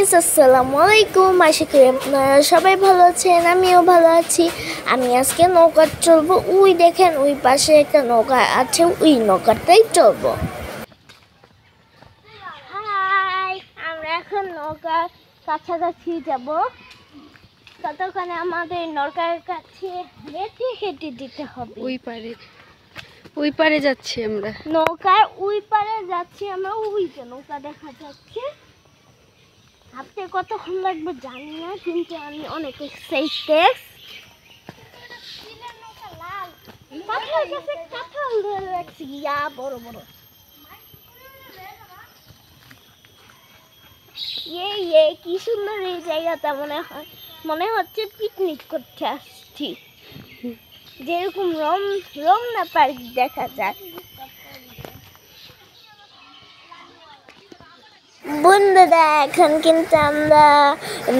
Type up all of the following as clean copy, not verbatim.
Guys, আসসালামু আলাইকুম। আশা করি আপনারা সবাই ভালো আছেন, আমিও ভালো আছি। আমি আজকে নৌকা চলবো। ওই দেখেন, ওই পাশে একটা নৌকা আছে, ওই নৌকাটাই চলবো। হাই, আমরা এখন নৌকার কাছাকাছি যাব। ততক্ষণে আমাদের নৌকার কাছে হেঁটে হেঁটে দিতে হবে। ওই পারে যাচ্ছি আমরা, নৌকার ওই পারে যাচ্ছি আমরা। ওই যে নৌকা দেখা যাচ্ছে। হাঁটতে কতক্ষণ লাগবে জানি না, কিন্তু আমি অনেক এক্সাইটেড। কাঁঠাল ধরে রাখছি, ইয়া বড় বড়। কি সুন্দর এই জায়গাটা। মনে হচ্ছে পিকনিক করতে আসছি। যেরকম রমনা পার্ক দেখা যায়। বন্ধুরা, এখন কিন্তু আমরা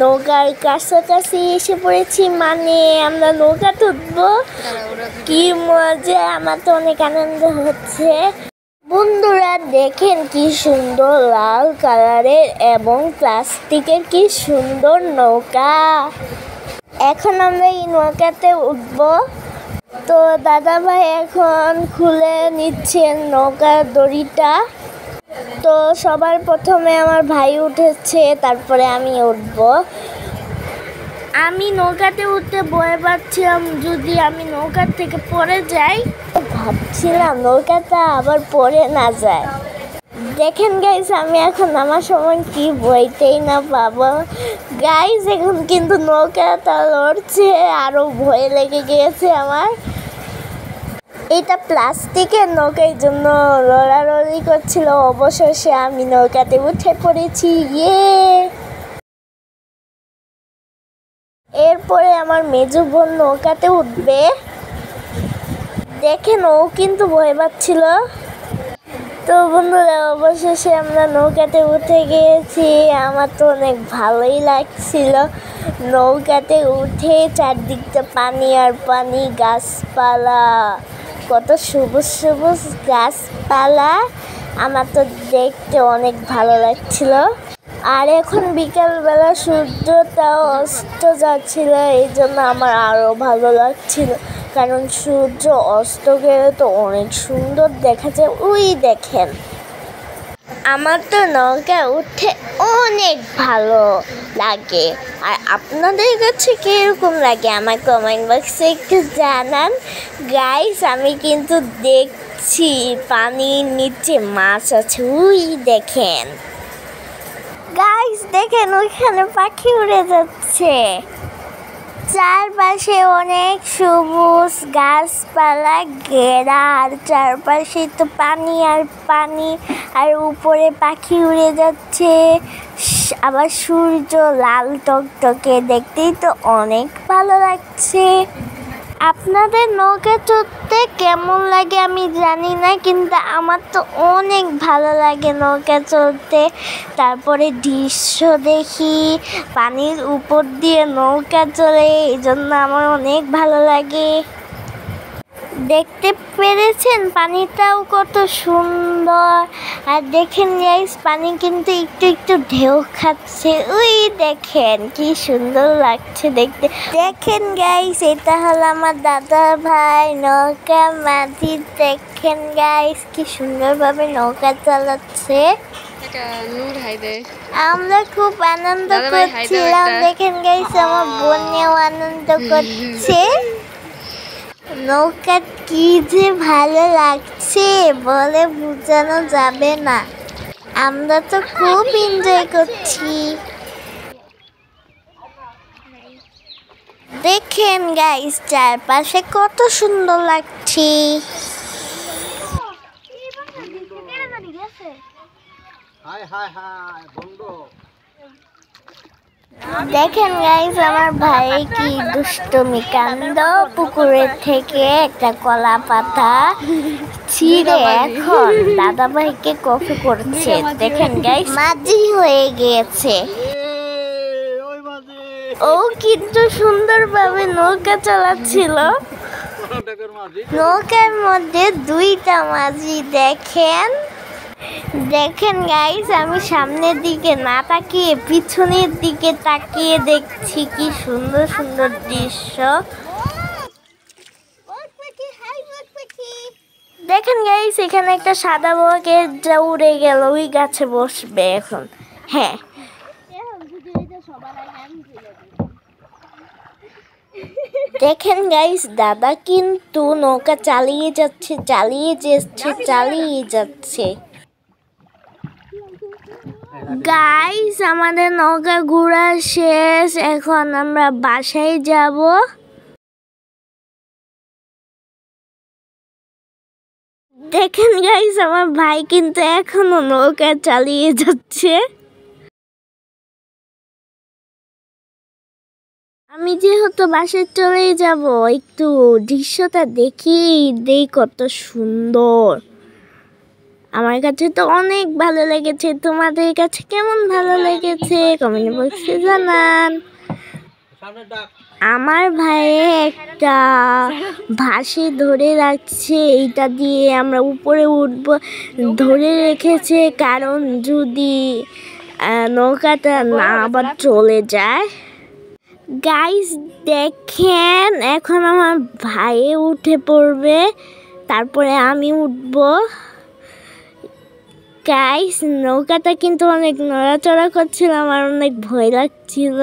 নৌকার কাছাকাছি এসে পড়েছি, মানে আমরা নৌকাতে উঠবো। কি মজা, আমার তো অনেক আনন্দ হচ্ছে। বন্ধুরা দেখেন, কি সুন্দর লাল কালারের এবং প্লাস্টিকের কি সুন্দর নৌকা। এখন আমরা এই নৌকাতে উঠবো। তো দাদা ভাই এখন খুলে নিচ্ছেন নৌকার দড়িটা। তো সবার প্রথমে আমার ভাই উঠেছে, তারপরে আমি উঠব। আমি নৌকাতে উঠতে ভয় পাচ্ছিলাম, যদি আমি নৌকার থেকে পড়ে যাই। ভাবছিলাম নৌকাটা আবার পড়ে না যায়। দেখেন গাইস, আমি এখন আমার সময় কি বইতেই না পাবো। গাইস, এখন কিন্তু নৌকাটা লড়ছে, আরো ভয় লেগে গিয়েছে আমার। এটা প্লাস্টিকের নৌকা, এই জন্য লড়ালড়ি করছিল। অবশেষে আমি নৌকাতে উঠে পড়েছি। এরপরে আমার মেজো বোন নৌকাতে উঠবে। দেখেন, ও কিন্তু ভয় পাচ্ছিল। তো বন্ধুরা, অবশেষে আমরা নৌকাতে উঠে গিয়েছি। আমার তো অনেক ভালোই লাগছিল নৌকাতে উঠে। চারদিকটা পানি আর পানি, গাছপালা, কত সবুজ সবুজ গাছপালা। আমার তো দেখতে অনেক ভালো লাগছিল। আর এখন বিকালবেলা সূর্যটাও অস্ত যাচ্ছিল, এই জন্য আমার আরও ভালো লাগছিল। কারণ সূর্য অস্ত গেলে তো অনেক সুন্দর দেখা যায়। ওই দেখেন, আমার তো নৌকা উঠে অনেক ভালো লাগে। আর আপনাদের কাছে কীরকম লাগে আমার কমেন্ট বক্সে একটু জানান। গাইস, আমি কিন্তু দেখছি পানির নিচে মাছ আছে। ওই দেখেন গাইস, দেখেন ওইখানে পাখি উড়ে যাচ্ছে। চারপাশে অনেক সবুজ গাছপালা ঘেরা, আর চারপাশে তো পানি আর পানি, আর উপরে পাখি উড়ে যাচ্ছে। আবার সূর্য লাল টকটকে, দেখতেই তো অনেক ভালো লাগছে। আপনাদের নৌকা চড়তে কেমন লাগে আমি জানি না, কিন্তু আমার তো অনেক ভালো লাগে নৌকা চড়তে। তারপরে দৃশ্য দেখি, পানির উপর দিয়ে নৌকা চলে, এই জন্য আমার অনেক ভালো লাগে। দেখতে পেরেছেন পানিটাও কত সুন্দর। আর দেখেন গাইস, পানি কিন্তু একটু একটু ঢেউ খাচ্ছে। ওই দেখেন কি সুন্দর লাগছে দেখতে। দেখেন গাইস, এটা হলো আমার দাদা ভাই নৌকা মাঝি। দেখেন গাইস, কি সুন্দরভাবে নৌকা চালাচ্ছে। আমরা খুব আনন্দ করছিলাম। দেখেন গাইস, আমার বোনেও আনন্দ করছে। নৌকা কি যে ভালো লাগছে বলে বোঝানো যাবে না। আমরা তো খুব এনজয় করছি। দেখেন গাইস, চারপাশে কত সুন্দর লাগছে। দেখেন গাইস, আমার ভাই কি দুষ্টমি কাণ্ড। পুকুরের থেকে একটা কলা পাতা ছিঁড়ে এখন দাদা ভাইকে কফি করছে। দেখেন গাইস, মাঝি হয়ে গিয়েছে। ও কিন্তু সুন্দরভাবে নৌকা চালাচ্ছিল। নৌকার মধ্যে দুইটা মাঝি। দেখেন দেখেন গাইস, আমি সামনের দিকে না তাকিয়ে পিছনের দিকে তাকিয়ে দেখছি কি সুন্দর সুন্দর দৃশ্য। দেখেন গাইস, এখানে একটা সাদা বকের যা উড়ে গেল, ওই গাছে বসবে এখন। হ্যাঁ, দেখেন গাইস, দাদা কিন্তু নৌকা চালিয়ে যাচ্ছে। গাইস, আমাদের নৌকা ঘোরা শেষ, এখন আমরা বাসায় যাব। দেখেন গাইস, আমার ভাই কিন্তু এখনো নৌকা চালিয়ে যাচ্ছে। আমি যেহেতু বাসায় চলে যাব, একটু দৃশ্যটা দেই কত সুন্দর। আমার কাছে তো অনেক ভালো লেগেছে, তোমাদের কাছে কেমন ভালো লেগেছে কমেন্ট বক্সে জানান। আমার ভাই একটা ভাসি ধরে রাখছে, এইটা দিয়ে আমরা উপরে উঠব, ধরে রেখেছে কারণ যদি নৌকাটা না আবার চলে যায়। গাইস দেখেন, এখন আমার ভাই উঠে পড়বে, তারপরে আমি উঠব। গাইস, নৌকাটা কিন্তু অনেক নড়াচড়া করছিল, আমার অনেক ভয় লাগছিল।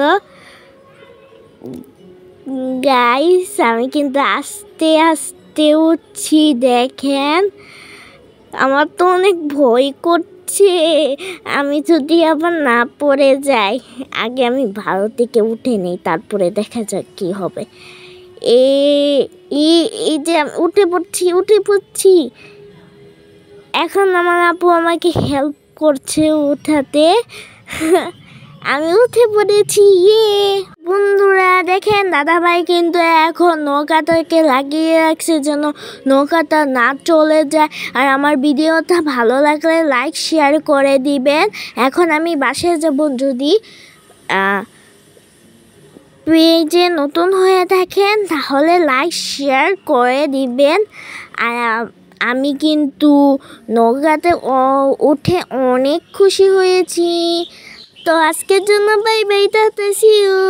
গাইস, আমি কিন্তু আস্তে আস্তে উঠছি, দেখেন আমার তো অনেক ভয় করছে, আমি যদি আবার না পড়ে যাই। আগে আমি ভালো থেকে উঠে নেই, তারপরে দেখা যাক কি হবে। এই যে আমি উঠে পড়ছি। এখন আমার আপু আমাকে হেল্প করছে উঠাতে। আমি উঠে পড়েছি। বন্ধুরা দেখেন, দাদাভাই কিন্তু এখন নৌকাটাকে লাগিয়ে রাখছে যেন নৌকাটা না চলে যায়। আর আমার ভিডিওটা ভালো লাগলে লাইক শেয়ার করে দিবেন। এখন আমি বাসায় যাব, যদি পেজে নতুন হয়ে থাকেন তাহলে লাইক শেয়ার করে দিবেন। আর আমি কিন্তু নৌকাতে উঠে অনেক খুশি হয়েছি। তো আজকের জন্য bye bye, tata, see you.